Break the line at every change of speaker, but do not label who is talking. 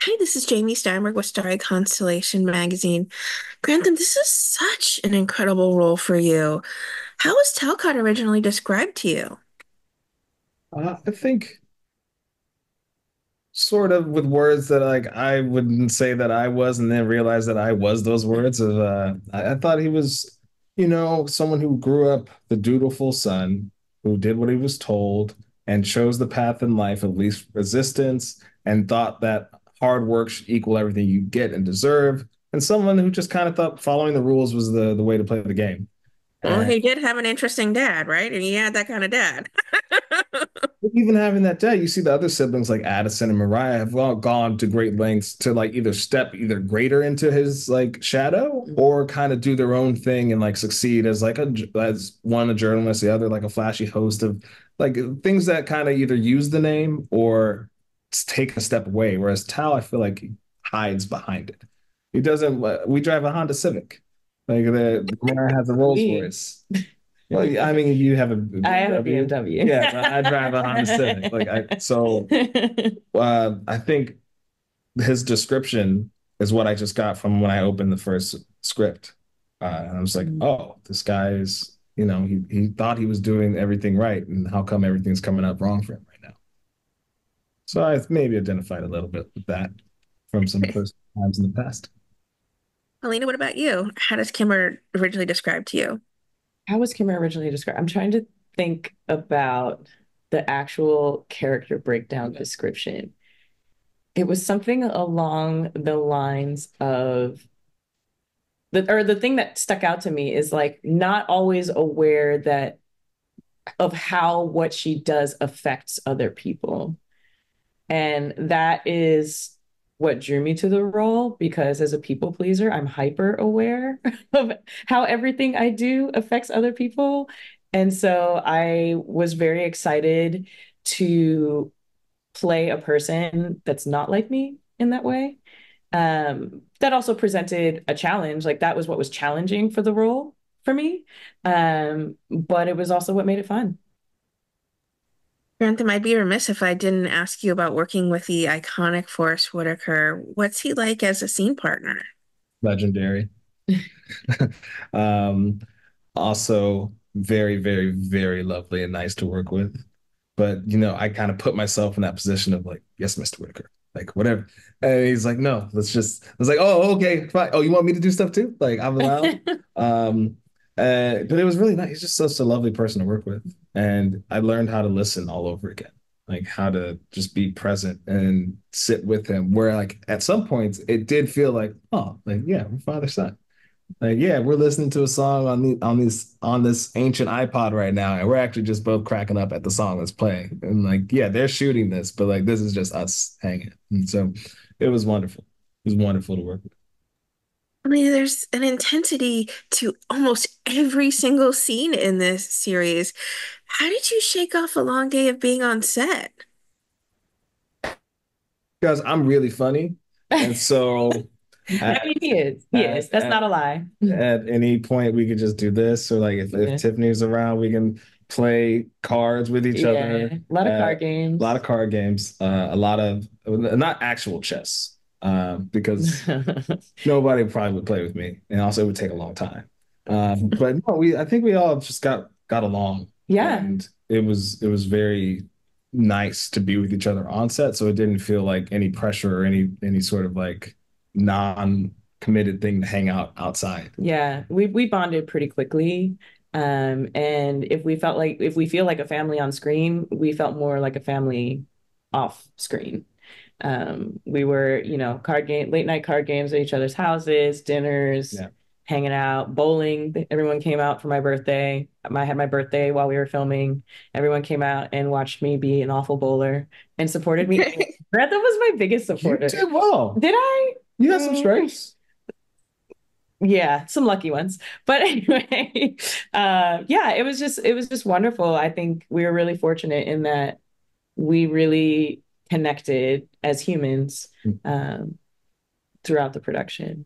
Hi, this is Jamie Steinberg with Starry Constellation Magazine. Grantham, this is such an incredible role for you. How was Talcott originally described to you?
I think sort of with words that like I wouldn't say that I was, and then realize that I was those words. I thought he was, someone who grew up the dutiful son, who did what he was told and chose the path in life of least resistance, and thought that hard work should equal everything you get and deserve, and someone who just kind of thought following the rules was the way to play the game.
Well,
And
he did have an interesting dad, right? And he had that kind of dad.
even having that day, you see the other siblings like Addison and Mariah have all gone to great lengths to like either step either greater into his like shadow or kind of do their own thing and like succeed as like as one a journalist, the other like a flashy host of like things that kind of either use the name or take a step away. Whereas Tal, I feel like he hides behind it. He doesn't. We drive a Honda Civic. Like the Mariah has a Rolls
We.
Royce. Well, I mean, you have a
I have a
BMW.
BMW.
Yes, I drive a Honda Civic. I think his description is what I just got from when I opened the first script. And I was like, oh, this guy is, he thought he was doing everything right, and how come everything's coming up wrong for him right now? So I maybe identified a little bit with that from some personal times in the past.
Paulina, what about you? How does Kimber originally describe to you?
How was Kimmer originally described? I'm trying to think about the actual character breakdown description. It was something along the lines of the thing that stuck out to me is like not always aware that of how what she does affects other people. And that is what drew me to the role because as a people pleaser, I'm hyper aware of how everything I do affects other people. And so I was very excited to play a person that's not like me in that way. That also presented a challenge. Like that was what was challenging for the role for me. But it was also what made it fun.
Grantham, I'd be remiss if I didn't ask you about working with the iconic Forrest Whitaker. What's he like as a scene partner?
Legendary. um, Also very, very, very lovely and nice to work with. But I kind of put myself in that position of like, yes, Mr. Whitaker, like whatever. And he's like, no, let's just. I was like, oh, okay, fine. Oh, you want me to do stuff too? Like I'm allowed. Um, but it was really nice. He's just such a lovely person to work with, and I learned how to listen all over again, like how to just be present and sit with him. Where like at some points it did feel like, oh, like yeah, we're father son. Like, yeah, we're listening to a song on this ancient iPod right now, and we're actually just both cracking up at the song that's playing. And like, yeah, they're shooting this, but like this is just us hanging. And so it was wonderful. It was wonderful to work with.
I mean, there's an intensity to almost every single scene in this series. How did you shake off a long day of being on set?
Because I'm really funny. And so
I
at,
mean, he is. He is.
at,
That's
at,
not a lie.
at any point we could just do this. Or like if
Yeah.
Tiffany's around, we can play cards with each
Yeah.
other.
A lot of card
A lot
games.
of card games, a lot of not actual chess, because nobody probably would play with me, and also it would take a long time. But no, we I think we all just got along,
Yeah.
and it was very nice to be with each other on set, so it didn't feel like any pressure or any sort of like non-committed thing to hang out outside.
Yeah. We bonded pretty quickly. And if we feel like a family on screen, we felt more like a family off screen. We were, late night card games at each other's houses, dinners,
Yeah.
hanging out, bowling. Everyone came out for my birthday. I had my birthday while we were filming. Everyone came out and watched me be an awful bowler and supported me. Grantham was my biggest
You
supporter.
did well.
Did I?
You had some
Mm,
strengths.
yeah, some lucky ones. But anyway, yeah, it was just wonderful. I think we were really fortunate in that we really connected as humans um, throughout the production.